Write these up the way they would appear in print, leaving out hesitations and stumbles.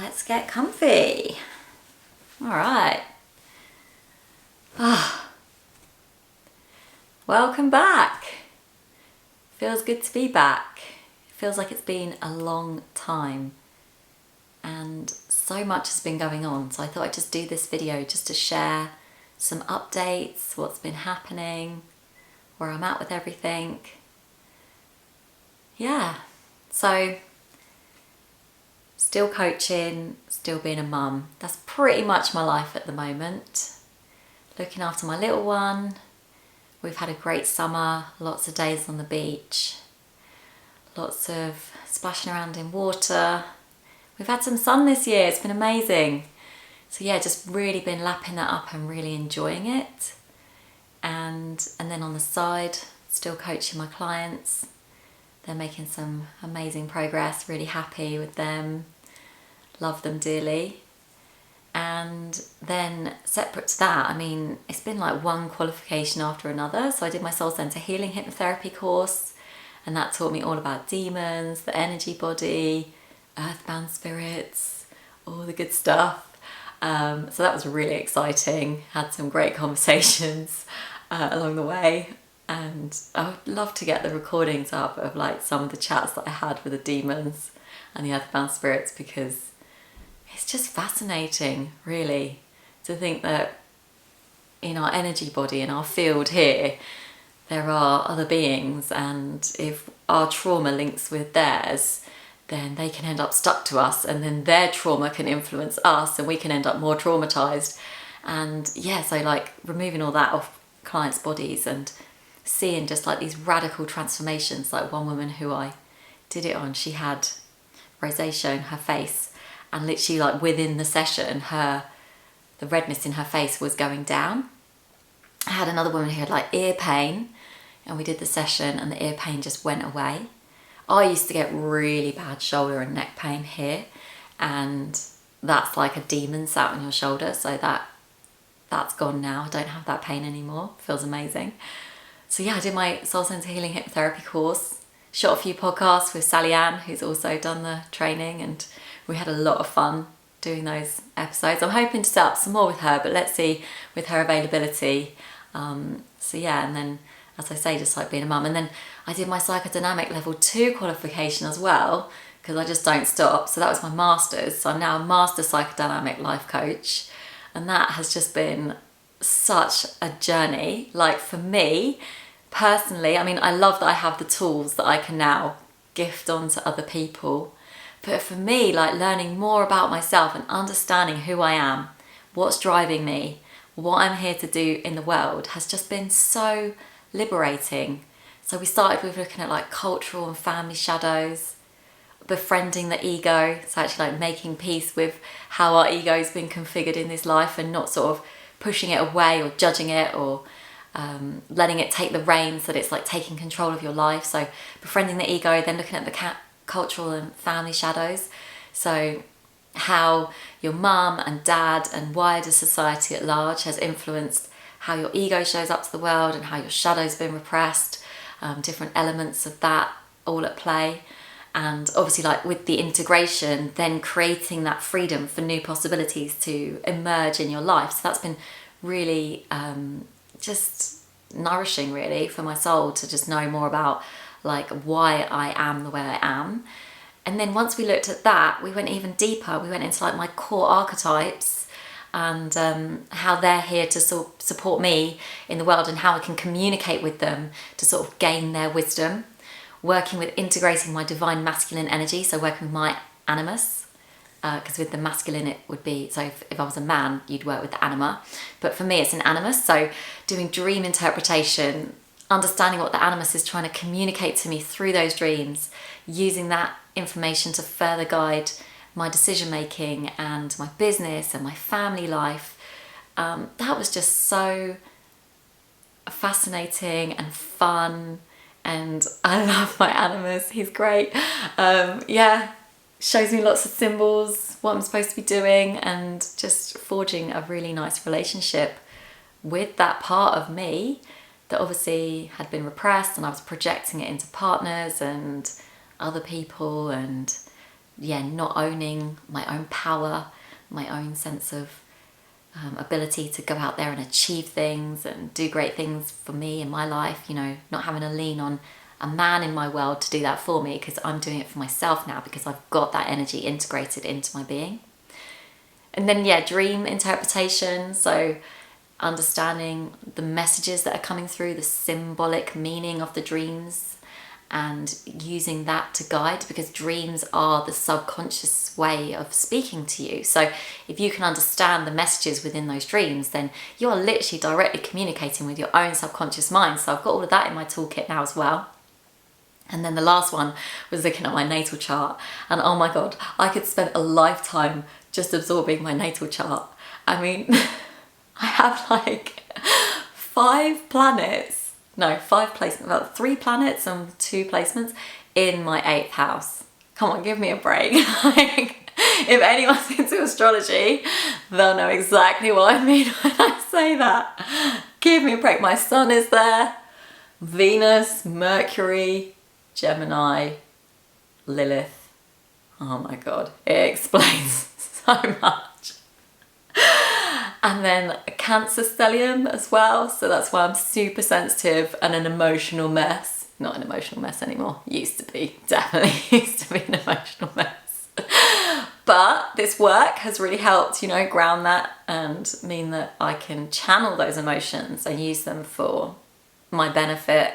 let's get comfy. All right. Welcome back. Feels good to be back. Feels like it's been a long time and so much has been going on. So I thought I'd just do this video just to share some updates, what's been happening, where I'm at with everything. Yeah, so still coaching, still being a mum. That's pretty much my life at the moment. Looking after my little one. We've had a great summer, lots of days on the beach, lots of splashing around in water. We've had some sun this year, it's been amazing. So yeah, just really been lapping that up and really enjoying it. And then on the side, still coaching my clients. They're making some amazing progress, really happy with them, love them dearly. And then separate to that, I mean, it's been like one qualification after another. So I did my Soul Center Healing Hypnotherapy course, and that taught me all about demons, the energy body, earthbound spirits, all the good stuff. So that was really exciting. Had some great conversations along the way. And I would love to get the recordings up of like some of the chats that I had with the demons and the earthbound spirits, because it's just fascinating, really, to think that in our energy body, in our field here, there are other beings, and if our trauma links with theirs, then they can end up stuck to us, and then their trauma can influence us and we can end up more traumatized. And yeah, so like removing all that off clients' bodies and seeing just like these radical transformations. Like one woman who I did it on, she had rosacea in her face, and literally like within the session the redness in her face was going down. I had another woman who had like ear pain, and we did the session and the ear pain just went away. I used to get really bad shoulder and neck pain here, and that's like a demon sat on your shoulder, so that's gone now. I don't have that pain anymore. Feels amazing. So yeah, I did my Soul Center Healing Hypnotherapy course, shot a few podcasts with Sally Ann, who's also done the training, and we had a lot of fun doing those episodes. I'm hoping to set up some more with her, but let's see with her availability. So yeah, and then as I say, just like being a mum. And then I did my psychodynamic level 2 qualification as well, because I just don't stop. So that was my master's. So I'm now a master psychodynamic life coach. And that has just been such a journey. Like for me personally, I mean, I love that I have the tools that I can now gift on to other people. But for me, like learning more about myself and understanding who I am, what's driving me, what I'm here to do in the world has just been so liberating. So we started with looking at like cultural and family shadows, befriending the ego. So actually like making peace with how our ego's been configured in this life and not sort of pushing it away or judging it or letting it take the reins, that it's like taking control of your life. So befriending the ego, then looking at the cultural and family shadows. So how your mum and dad and wider society at large has influenced how your ego shows up to the world and how your shadow's been repressed, different elements of that all at play. And obviously like with the integration, then creating that freedom for new possibilities to emerge in your life. So that's been really just nourishing really for my soul to just know more about like why I am the way I am. And then once we looked at that, we went even deeper. We went into like my core archetypes and how they're here to support me in the world and how I can communicate with them to sort of gain their wisdom. Working with integrating my divine masculine energy, so working with my animus, because with the masculine it would be, so if I was a man, you'd work with the anima, but for me it's an animus. So doing dream interpretation, understanding what the animus is trying to communicate to me through those dreams, using that information to further guide my decision making and my business and my family life. That was just so fascinating and fun, and I love my animus. He's great. Yeah, shows me lots of symbols, what I'm supposed to be doing, and just forging a really nice relationship with that part of me that obviously had been repressed, and I was projecting it into partners and other people, and not owning my own power, my own sense of ability to go out there and achieve things and do great things for me in my life, not having to lean on a man in my world to do that for me, because I'm doing it for myself now because I've got that energy integrated into my being. And then dream interpretation, so understanding the messages that are coming through, the symbolic meaning of the dreams, and using that to guide, because dreams are the subconscious way of speaking to you. So if you can understand the messages within those dreams, then you are literally directly communicating with your own subconscious mind. So I've got all of that in my toolkit now as well. And then the last one was looking at my natal chart, and oh my god, I could spend a lifetime just absorbing my natal chart. I mean, I have like 5 planets, no, 5 placements, about 3 planets and 2 placements in my 8th house. Come on, give me a break. Like, if anyone's into astrology, they'll know exactly what I mean when I say that. Give me a break. My sun is there, Venus, Mercury, Gemini, Lilith. Oh my god, it explains so much. And then a Cancer stellium as well, so that's why I'm super sensitive and an emotional mess. Not an emotional mess anymore, used to be, definitely used to be an emotional mess. But this work has really helped, ground that and mean that I can channel those emotions and use them for my benefit,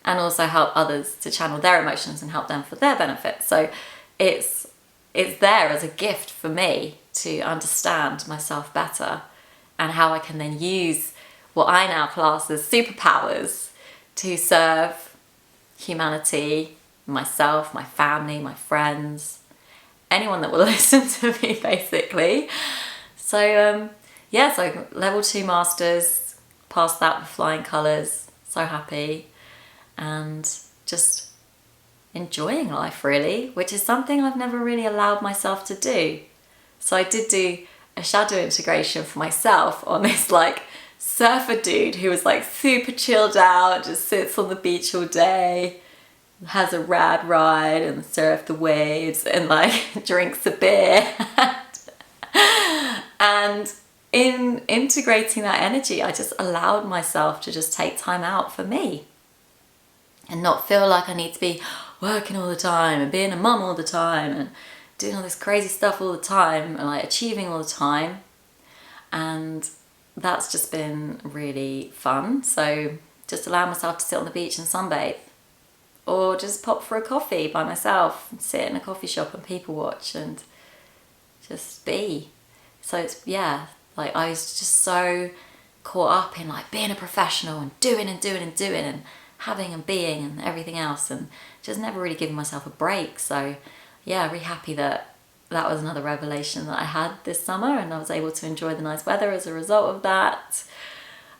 and also help others to channel their emotions and help them for their benefit. So it's there as a gift for me to understand myself better, and how I can then use what I now class as superpowers to serve humanity, myself, my family, my friends, anyone that will listen to me, basically. So so level 2 masters, passed that with flying colours, so happy, and just enjoying life really, which is something I've never really allowed myself to do. So I did do a shadow integration for myself on this like surfer dude who was like super chilled out, just sits on the beach all day, has a rad ride and surf the waves and like drinks a beer. And in integrating that energy, I just allowed myself to just take time out for me and not feel like I need to be working all the time and being a mum all the time and doing all this crazy stuff all the time and like achieving all the time. And that's just been really fun. So just allow myself to sit on the beach and sunbathe, or just pop for a coffee by myself and sit in a coffee shop and people watch and just be. So it's, like I was just so caught up in like being a professional and doing and having and being and everything else, and just never really giving myself a break. So really happy that was another revelation that I had this summer, and I was able to enjoy the nice weather as a result of that.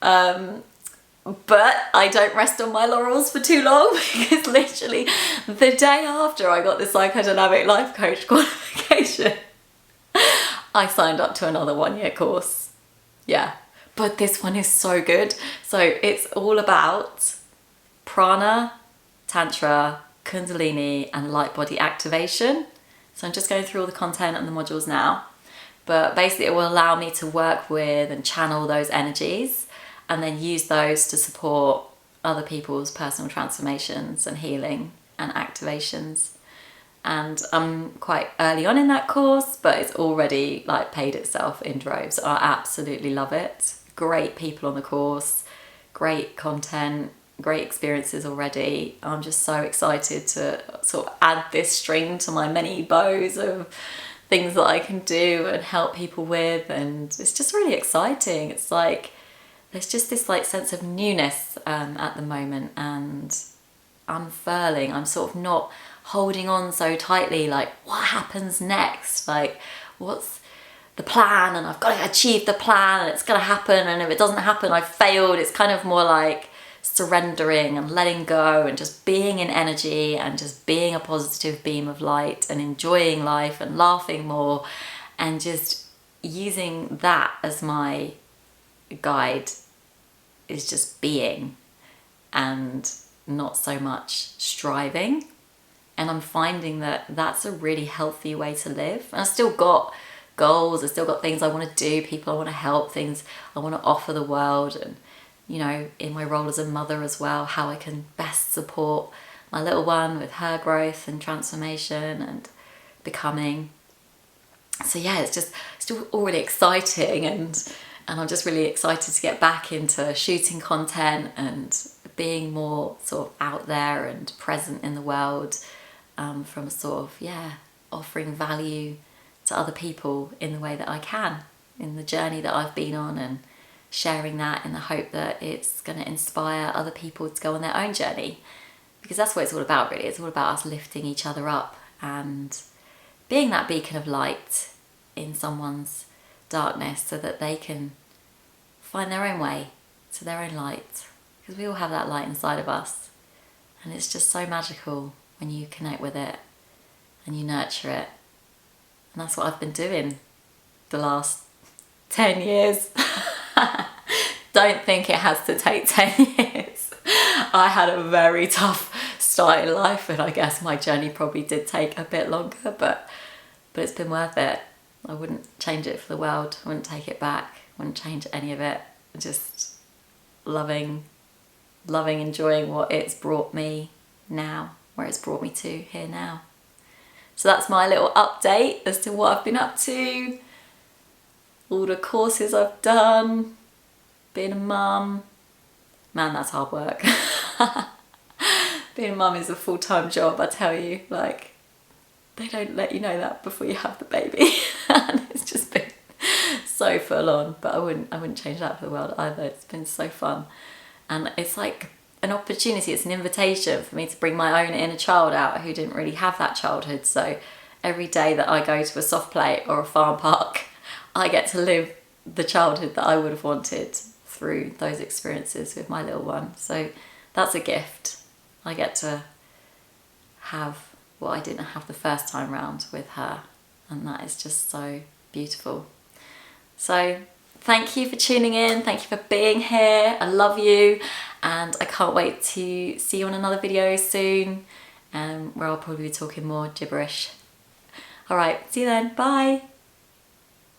But I don't rest on my laurels for too long, because literally the day after I got the psychodynamic life coach qualification, I signed up to another 1-year course. But this one is so good. So it's all about prana, tantra, kundalini and light body activation. So I'm just going through all the content and the modules now, but basically it will allow me to work with and channel those energies and then use those to support other people's personal transformations and healing and activations. And I'm quite early on in that course, but it's already like paid itself in droves. I absolutely love it. Great people on the course, great content, great experiences already. I'm just so excited to sort of add this string to my many bows of things that I can do and help people with, and it's just really exciting. It's like there's just this like sense of newness at the moment and unfurling. I'm sort of not holding on so tightly, like what happens next, like what's the plan, and I've got to achieve the plan and it's going to happen, and if it doesn't happen I've failed. It's kind of more like surrendering and letting go and just being in energy and just being a positive beam of light and enjoying life and laughing more and just using that as my guide, is just being and not so much striving. And I'm finding that that's a really healthy way to live. And I've still got goals, I've still got things I want to do, people I want to help, things I want to offer the world, and you know, in my role as a mother as well, how I can best support my little one with her growth and transformation and becoming. So yeah, it's just still all really exciting, and I'm just really excited to get back into shooting content and being more sort of out there and present in the world, from sort of, yeah, offering value to other people in the way that I can, in the journey that I've been on, and sharing that in the hope that it's going to inspire other people to go on their own journey. Because that's what it's all about, really. It's all about us lifting each other up and being that beacon of light in someone's darkness so that they can find their own way to their own light. Because we all have that light inside of us. And it's just so magical when you connect with it and you nurture it. And that's what I've been doing the last 10 years. Don't think it has to take 10 years. I had a very tough start in life, and I guess my journey probably did take a bit longer, but it's been worth it. I wouldn't change it for the world. I wouldn't take it back. Wouldn't change any of it. Just loving, enjoying what it's brought me now, where it's brought me to here now. So that's my little update as to what I've been up to, all the courses I've done, being a mum. Man, that's hard work. Being a mum is a full-time job, I tell you. Like, they don't let you know that before you have the baby. And it's just been so full on, but I wouldn't change that for the world either. It's been so fun. And it's like an opportunity, it's an invitation for me to bring my own inner child out who didn't really have that childhood. So every day that I go to a soft play or a farm park, I get to live the childhood that I would have wanted through those experiences with my little one. So that's a gift. I get to have what I didn't have the first time round with her, and that is just so beautiful. So thank you for tuning in, thank you for being here, I love you, and I can't wait to see you on another video soon, where I'll probably be talking more gibberish. Alright, see you then, bye!